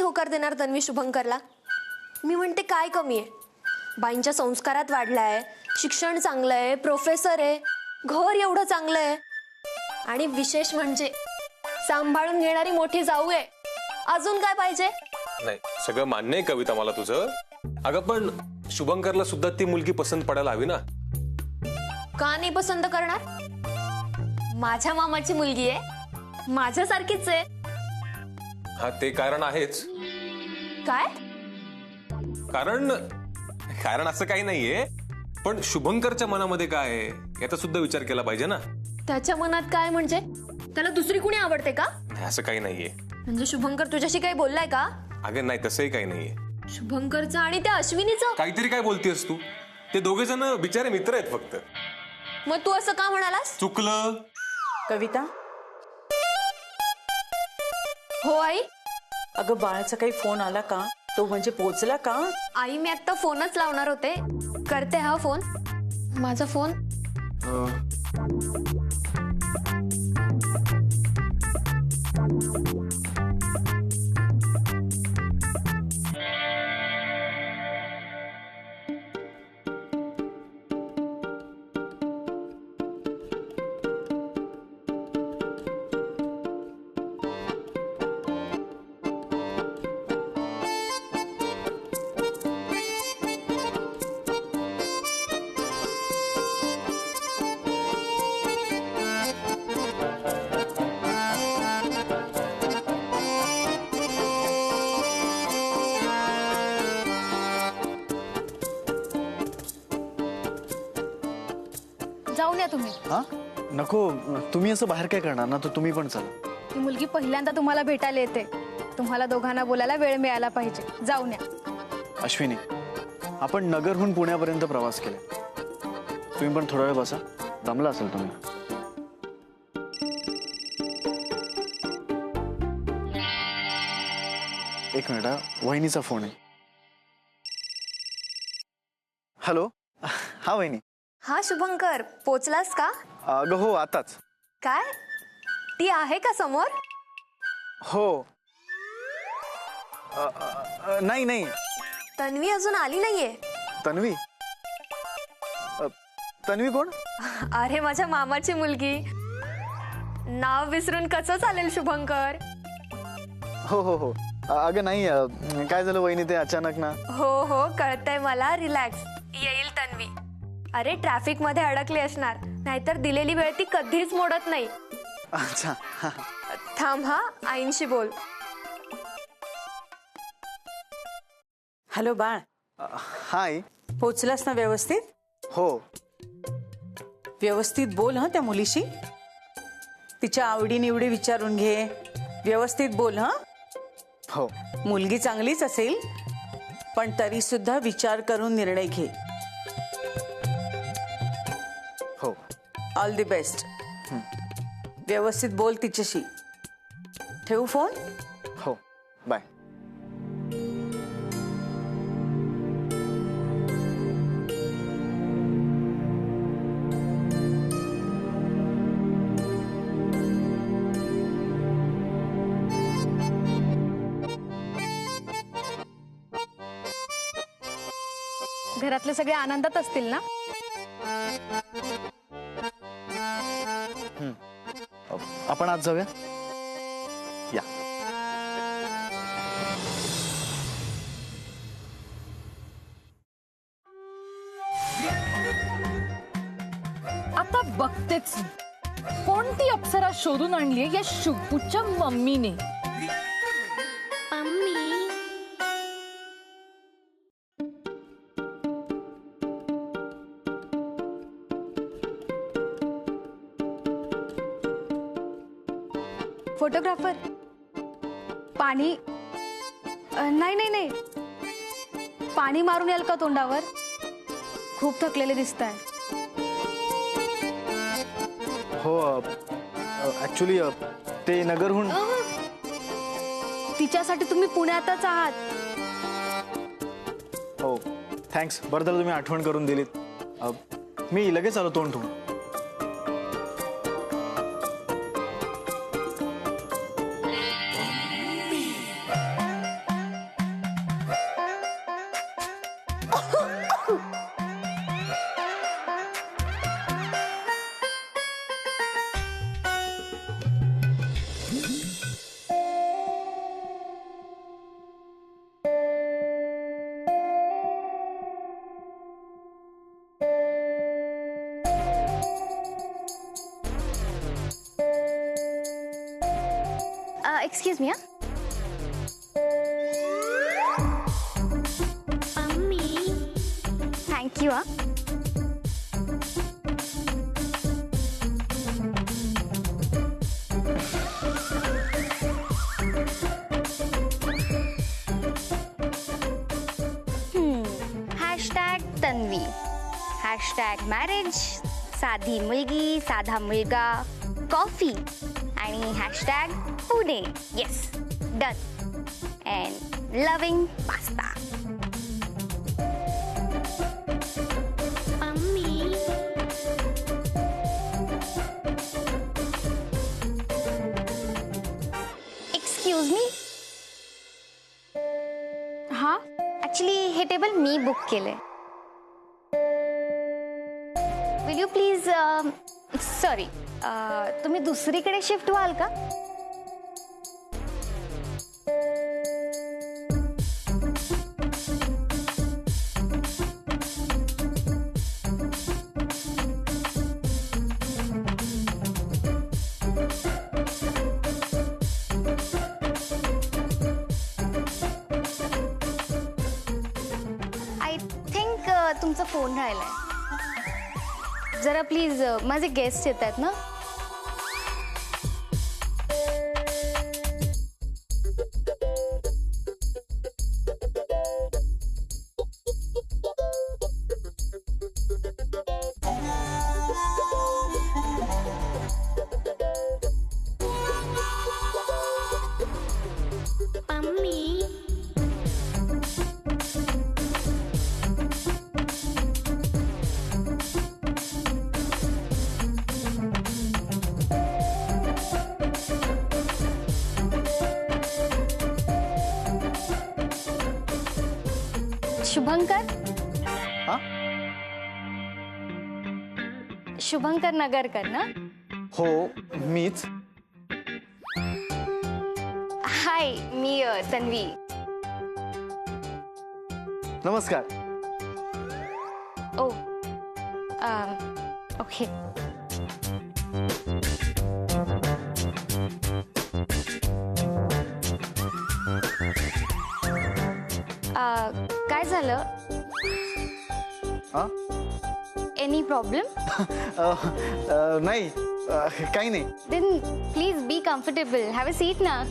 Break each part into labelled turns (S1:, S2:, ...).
S1: होकार देणार तन्वी शुभंकरला? मी म्हणते काय कमी आहे? बाईंच्या संस्कारात वाढलाय, शिक्षण चांगलं आहे, प्रोफेसर आहे, घर एवढं चांगलं आहे, आणि विशेष म्हणजे सांभाळून घेणारी मोठी जाऊ आहे. अजून काय पाहिजे?
S2: नाही, सगळं मान्य आहे कविता मला तुझं. अगं पण शुभंकरला सुद्धा ती मुलगी पसंत पडायला हवी ना.
S1: का नाही पसंत करणार? माझ्या मामाची मुलगी आहे, माझ्यासारखीच आहे.
S2: हा, ते कारण आहेच.
S1: काय
S2: कारण असं काही नाहीये, पण शुभंकरच्या मनामध्ये काय आहे याचा सुद्धा विचार केला पाहिजे ना.
S1: त्याच्या मनात काय म्हणजे? त्याला दुसरी कुणी आवडते का?
S2: नाही, असं काही नाहीये.
S1: म्हणजे शुभंकर तुझ्याशी काही बोललाय का?
S2: अगं नाही, तसंही काही नाहीये.
S1: शुभंकरचं आणि त्या अश्विनीचं
S2: काहीतरी काय बोलतेस तू? ते दोघे जण बिचारे मित्र आहेत फक्त.
S1: मग तू असं का म्हणालास?
S2: चुकलं.
S3: कविता,
S1: हो आई.
S3: अगं बाळाचा काही फोन आला का? तो म्हणजे पोहोचला का?
S1: आई, मी आता फोनच लावणार होते. करते हा फोन. माझा फोन.
S4: जाऊन या तुम्ही.
S5: हा नको, तुम्ही असं बाहेर काय करणार ना, तर तुम्ही पण चला.
S4: ही मुलगी पहिल्यांदा तुम्हाला भेटायला येते. तुम्हाला दोघांना बोलायला वेळ मिळाला पाहिजे. जाऊन या.
S5: अश्विनी, आपण नगरहून पुण्यापर्यंत प्रवास केला. तुम्ही पण थोडा वेळ बसा, दमला असेल तुम्ही. एक मिनिट हा, वहिनीचा फोन आहे. हॅलो. हा वहिनी.
S1: हा शुभंकर, पोचलास का?
S5: अगं हो, आताच.
S1: काय? ती आहे का समोर?
S5: हो. नाही नाही.
S1: तन्वी अजून आली नाहीये.
S5: तन्वी? तन्वी कोण?
S1: अरे माझ्या मामाची मुलगी. नाव विसरून कसं चालेल शुभंकर?
S5: हो हो हो. अगं नाही, काय झालं वहिनी, ते अचानक ना.
S1: हो हो, कळतंय मला. रिलॅक्स, येईल तन्वी. अरे ट्रॅफिक मध्ये अडकली असणार, नाहीतर दिलेली वेळ ती कधीच मोडत नाही.
S5: अच्छा.
S1: थांब हा, आईंशी बोल.
S3: हॅलो बाळ,
S5: हाय.
S3: पोचलास ना व्यवस्थित?
S5: हो.
S3: व्यवस्थित बोल हा त्या मुलीशी. तिच्या आवडीनिवडी विचारून घे. व्यवस्थित बोल हा.
S5: हो.
S3: मुलगी चांगलीच असेल, पण तरी सुद्धा विचार करून निर्णय घे.
S5: हो.
S3: All the best. व्यवस्थित बोल तिच्याशी. ठेवू फोन?
S5: हो. बाय.
S4: घरातले सगळे आनंदात असतील ना?
S5: आपण आज जाऊया. या.
S6: आता बघतेच कोणती अप्सरा शोधून आणलीये या शुभूच्या मम्मीने.
S4: फोटोग्राफर. पाणी. नाही नाही नाही, पाणी मारून याल का तोंडावर? खूप थकलेले दिसताय.
S5: हो, ऍक्च्युली ते नगरहून.
S4: तिच्यासाठी तुम्ही पुण्यातच आहात.
S5: हो, थँक्स. बरं झालं तुम्ही आठवण करून दिलीत. मी लगेच आलो तोंड धुवून.
S4: Excuse me. Thank you. Hashtag Tanvi, hashtag marriage, साधी मुलगी साधा मुलगा, कॉफी आणि hashtag Pune. Yes, done. And loving pasta. Excuse me.
S6: हा,
S4: ऍक्च्युली हे टेबल मी बुक केलंय. विल यू प्लीज, सॉरी, तुम्ही दुसरीकडे शिफ्ट व्हाल का? आय थिंक तुमचा फोन राहिलाय. जरा प्लीज, माझे गेस्ट येत आहेत ना. शुभंकर.
S5: हा?
S4: शुभंकर नगरकर ना.
S5: हो, मीच.
S4: हाय, मी तन्वी.
S5: नमस्कार.
S4: Oh, okay. काय झालं?
S5: हा?
S4: Any problem?
S5: नाही, काही नाही.
S4: Then please be comfortable. Have a seat ना.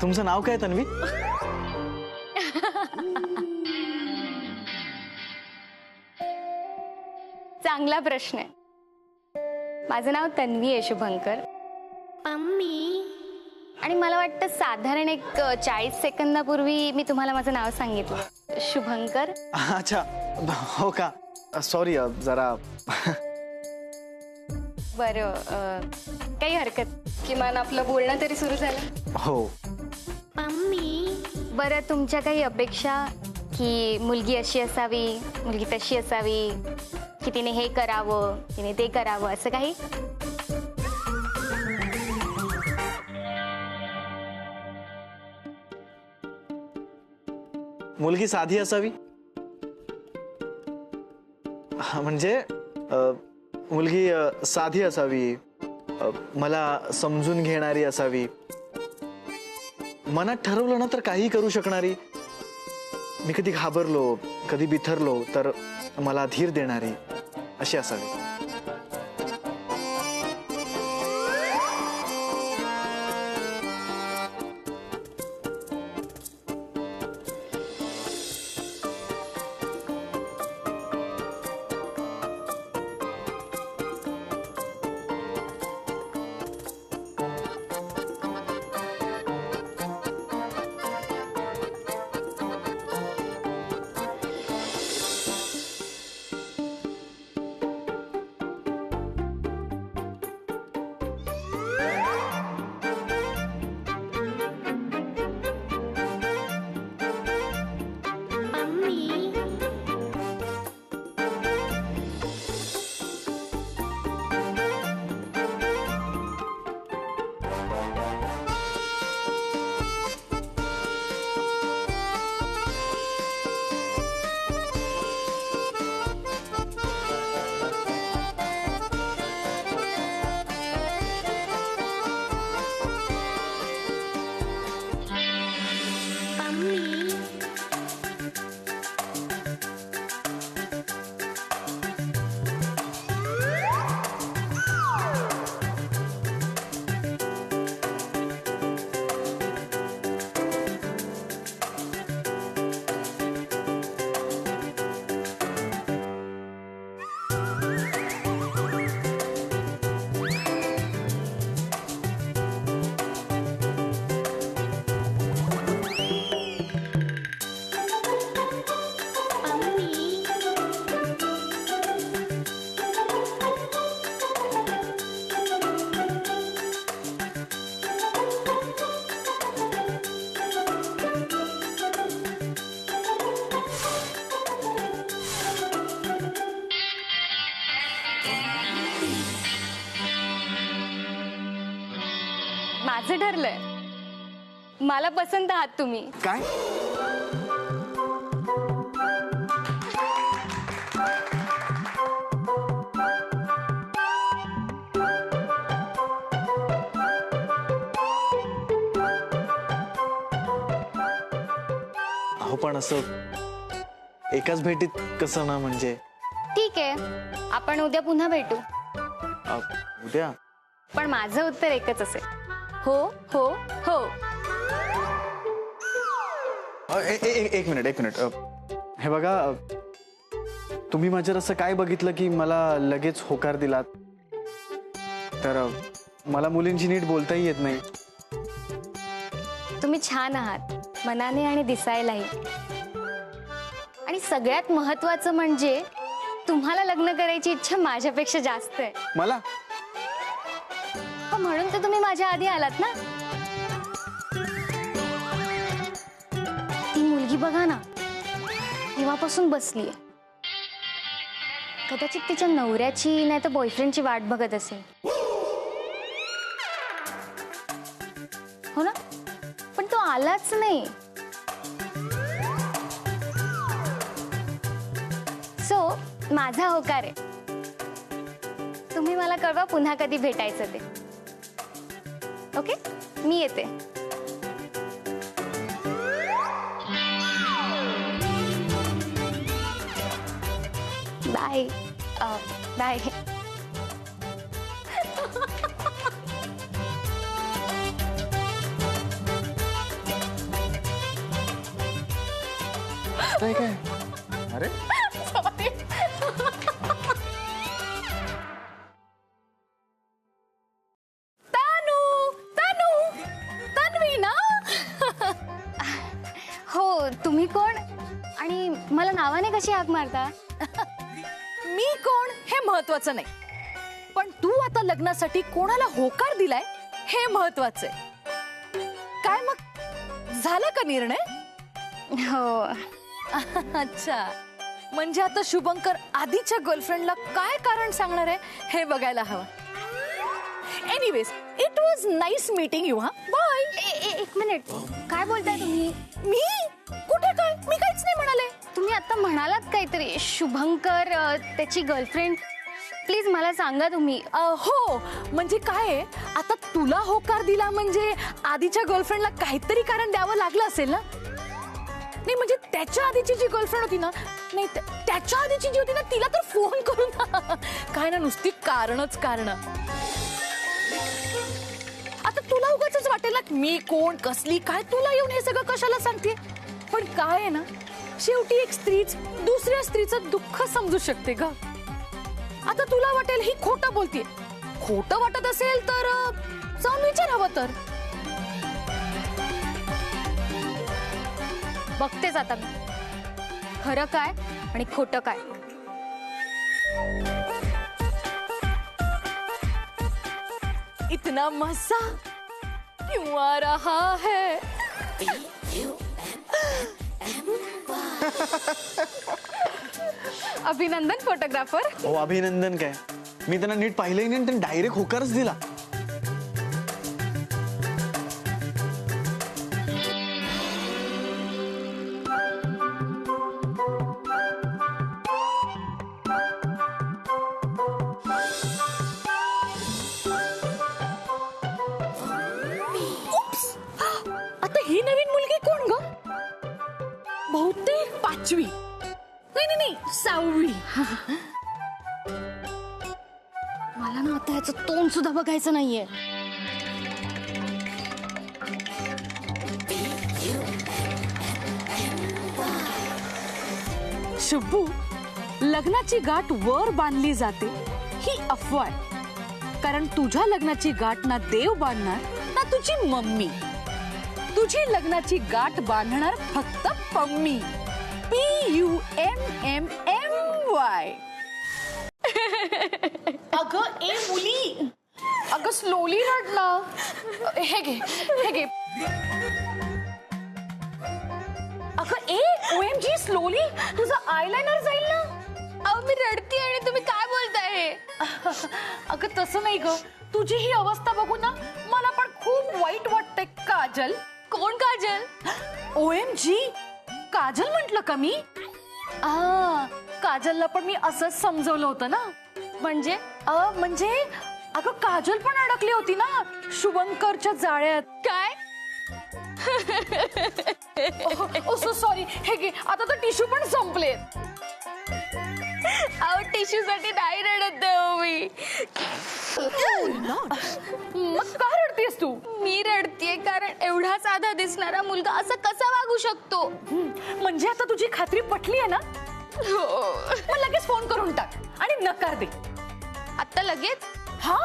S5: तुमचं नाव काय तन्वी?
S4: चांगला प्रश्न आहे. माझं नाव तन्वी आहे शुभंकर. आणि मला वाटतं साधारण एक 40 सेकंदापूर्वी मी तुम्हाला माझं नाव सांगितलं, शुभंकर.
S5: अच्छा, हो का? सॉरी, जरा.
S4: बरं, काही हरकत. किमान आपलं बोलणं तरी सुरू झालं.
S5: हो.
S4: बरं, तुमच्या काही अपेक्षा, की मुलगी अशी असावी, मुलगी तशी असावी, की तिने हे करावं, तिने ते करावं, असं काही?
S5: मुलगी साधी असावी. म्हणजे मुलगी साधी असावी, मला समजून घेणारी असावी, मनात ठरवलं ना तर काही करू शकणारी, मी कधी घाबरलो, कधी बिथरलो तर मला धीर देणारी अशी असावी.
S4: माझं ठरलंय, मला पसंत आहात तुम्ही.
S5: काय? अहो पण असं एकाच भेटीत कसं ना, म्हणजे
S4: ठीक आहे, आपण उद्या पुन्हा भेटू.
S5: उद्या?
S4: पण माझं उत्तर एकच असेल, हो हो हो.
S5: एक मिनिट. हे बघा, तुम्ही माझ्यावर असं काय बघितलं की मला लगेच होकार दिलात? तर मला मुलींची नीट बोलताही येत नाही.
S4: तुम्ही छान आहात, मनाने आणि दिसायलाही. आणि सगळ्यात महत्वाचं म्हणजे तुम्हाला लग्न करायची इच्छा माझ्यापेक्षा जास्त आहे.
S5: मला?
S4: हो, म्हणून तर तुम्ही माझ्या आधी आलात ना. ती मुलगी बघा ना, तेव्हापासून बसलीये. कदाचित तिच्या नवऱ्याची नाही तर बॉयफ्रेंडची वाट बघत असेल, हो ना? पण तो आलाच नाही. सो माझा होकार आहे. तुम्ही मला कळवा पुन्हा कधी भेटायचं ते. ओके, मी येते. बाय. बाय.
S5: काय? अरे
S6: तन्वी ना?
S4: हो, तुम्ही कोण आणि मला नावाने कशी हाक मारता?
S6: मी कोण हे महत्वाचं नाही, पण तू आता लग्नासाठी कोणाला होकार दिलाय हे महत्वाचं आहे. काय मग झाला का निर्णय?
S4: हो.
S6: अच्छा, म्हणजे आता शुभंकर आधीच्या गर्लफ्रेंडला काय कारण सांगणार आहे हे बघायला हवं. Anyways, it was nice meeting you. हा, बाय.
S4: एक मिनिट, काय बोलताय तुम्ही?
S6: मी कुठे काय? मी काहीच नाही म्हणाले.
S4: तुम्ही आता म्हणालात काहीतरी शुभंकर त्याची गर्लफ्रेंड. प्लीज मला सांगा तुम्ही.
S6: हो, म्हणजे काय आहे, आता तुला होकार दिला म्हणजे आधीच्या गर्लफ्रेंडला काहीतरी कारण द्यावं लागलं असेल ना? नाही म्हणजे त्याच्या आधीची जी गर्लफ्रेंड होती ना, नाही त्याच्या आधीची जी होती ना, तिला तर फोन करून काय ना, नुसती कारणच कारण. आता तुला उगाचच वाटेल ना मी कोण, कसली काय, तुला येऊन हे सगळं कशाला सांगते. पण काय आहे ना, शेवटी एक स्त्रीच दुसऱ्या स्त्रीचं दुःख समजू शकते का? आता तुला वाटेल ही खोटं बोलते, खोटं वाटत असेल तर जाऊन विचारावं. तर
S4: बघतेच आता मी खरं काय आणि खोटं काय.
S6: इतना मजा क्यों आ रहा है?
S4: अभिनंदन फोटोग्राफर.
S5: हो, अभिनंदन काय, मी त्यांना नीट पाहिलंही नाही, त्यांनी डायरेक्ट होकारच दिला.
S6: आता ही नवीन मुलगी कोण ग? बहुतेक 5वी. नाही 6वी.
S4: मला ना आता ह्याचं तोंड सुद्धा बघायचं नाहीये.
S6: शुभू, लग्नाची गाठ वर बांधली जाते ही अफवा आहे. कारण तुझ्या लग्नाची गाठ ना देव बांधणार ना तुझी मम्मी. तुझी लग्नाची गाठ बांधणार फक्त पम्मी. PUMMMY. अगं ए मुली, अगं स्लोली रड ना. हे घे. अगं ए OMG, स्लोली, तुझं आयलाइनर जाईल ना.
S4: अहो, मी रडते आणि तुम्ही काय बोलताय?
S6: अगं तसं नाही ग, तुझी ही अवस्था बघून ना मला पण खूप वाईट वाटतंय काजल.
S4: कोण काजल?
S6: OMG, काजल म्हंटल का मी? काजलला पण मी असंच समजवलं होतं ना.
S4: म्हणजे
S6: म्हणजे अगं काजल पण अडकली होती ना शुभंकरच्या जाळ्यात.
S4: काय?
S6: सो सॉरी, हे घे, आता तर टिश्यू पण संपले.
S4: अहो टिश्यू साठी नाही रडत हो मी.
S6: मग का रडतेस तू?
S4: मी रडतेय कारण एवढा साधा दिसणारा मुलगा असा कसा वागू शकतो?
S6: म्हणजे आता तुझी खात्री पटली आहे ना? मग लगेच फोन करून टाक आणि नकार दे.
S4: आता लगेच?
S6: हा,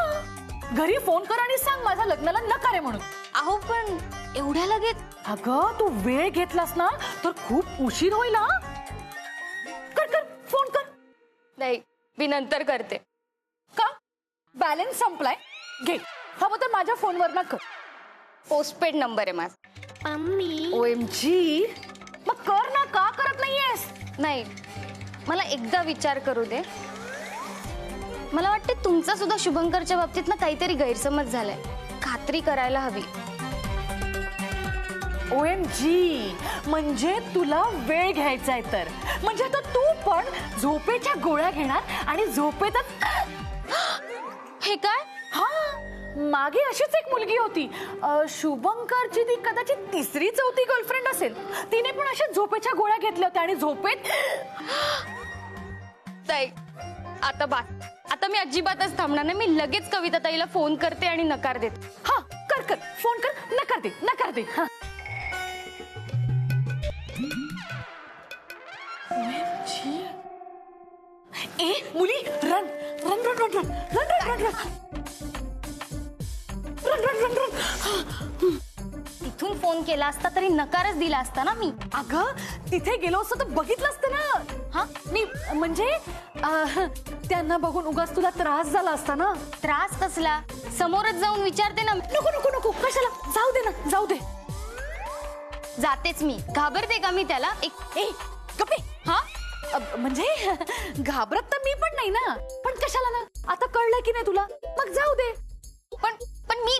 S6: घरी फोन कर आणि सांग माझ्या लग्नाला नकार आहे म्हणून.
S4: अहो पण एवढ्या लगेच?
S6: अगं तू वेळ घेतलास ना तर खूप उशीर होईल. हा, कर कर, फोन कर.
S4: नाही, मी नंतर करते.
S6: का? बॅलन्स संपलाय? घे, हवं तर माझ्या फोनवर ना कर.
S4: पोस्टपेड नंबर आहे माझा.
S6: OMG, मग कर ना, का करत नाहीयेस?
S4: नाही, मला एकदा विचार करू दे. मला वाटते तुमचा सुद्धा शुभंकरच्या बाबतीत ना काहीतरी गैरसमज झालाय. खात्री करायला हवी.
S6: OMG, म्हणजे तुला वेळ घ्यायचा आहे तर म्हणजे आता तू पण झोपेच्या गोळ्या घेणार आणि झोपेतच.
S4: हे काय?
S6: हा, मागे अशीच एक मुलगी होती, शुभंकरची. ती कदाचित 3री-4थी गर्लफ्रेंड असेल. तिने पण अशा झोपेच्या गोळ्या घेतल्या होत्या आणि झोपेत.
S4: ताई, आता बात. आता मी अजिबातच थांबणार नाही. मी लगेच कविता ताईला फोन करते आणि नकार देते.
S6: हा, कर कर, फोन कर, नकार दे, नकार दे. हा, ए मुली, run run run run run run run run run run run.
S4: तिथून फोन केला असता तरी नकारच दिला असता ना मी.
S6: अगं तिथे गेलो असतो तर बघितलं असतं ना.
S4: हा,
S6: मी म्हणजे त्यांना बघून उगाच तुला त्रास झाला असता ना.
S4: त्रास कसला? समोरच जाऊन विचारते ना.
S6: नको नको नको, कशाला? जाऊ दे ना, जाऊ दे.
S4: जातेच मी. घाबरते का मी त्याला?
S6: ए गप्पे.
S4: हा,
S6: म्हणजे घाबरत तर मी पण नाही ना, पण कशाला ना. आता कळलं की नाही तुला, मग जाऊ दे.
S4: पण मी.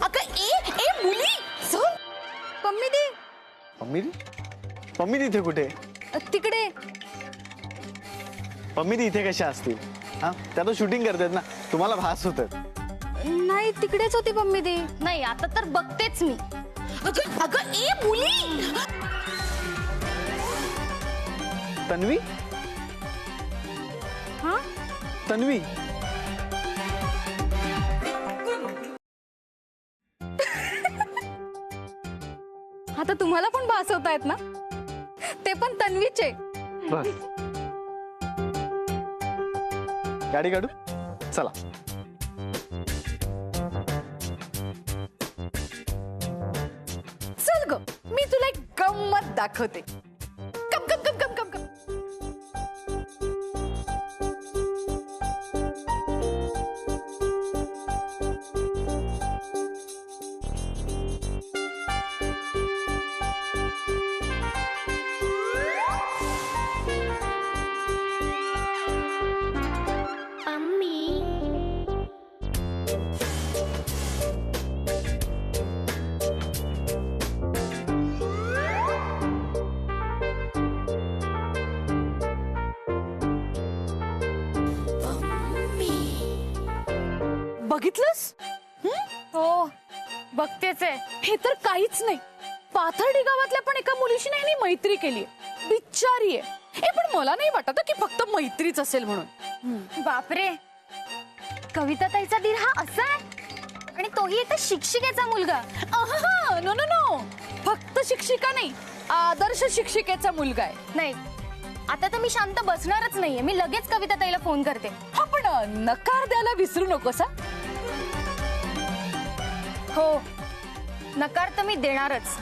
S6: अगं ए मुली, चल.
S4: मम्मी दे.
S5: मम्मी मम्मी तिथे कुठे?
S4: तिकडे.
S5: मम्मी इथे कशा असतील? हा, त्या तर शूटिंग करतात ना, तुम्हाला भास होत.
S4: नाही, तिकडेच होती मम्मी दे. नाही, आता तर बघतेच मी.
S6: अगं ए मुली.
S5: तन्वी,
S4: हा,
S5: तन्वी.
S4: आता तुम्हाला पण भासवतायत ना? ते पण तन्वीचे.
S5: बस, गाडी काढू, चला.
S6: चल ग, मी तुला एक गंमत दाखवते. कम कम कम कम कम कम. बघितलंस?
S4: हो, बघतेच आहे.
S6: हे तर काहीच नाही. पाथर्डी गावातल्या पण एका मुलीशी नाही मैत्री केली. बिचारी आहे. पण मला नाही वाटत की फक्त मैत्रीच असेल म्हणून.
S4: बापरे, कविता ताईचा दीर हा असा आहे आणि तोही एका शिक्षिकेचा मुलगा.
S6: नो नो नो, फक्त शिक्षिका नाही, आदर्श शिक्षिकेचा मुलगा आहे.
S4: नाही, आता तर मी शांत बसणारच नाहीये. मी लगेच कविता ताईला फोन करते.
S6: हा, पण नकार द्यायला विसरू नकोस.
S4: हो, नकार तर मी देणारच.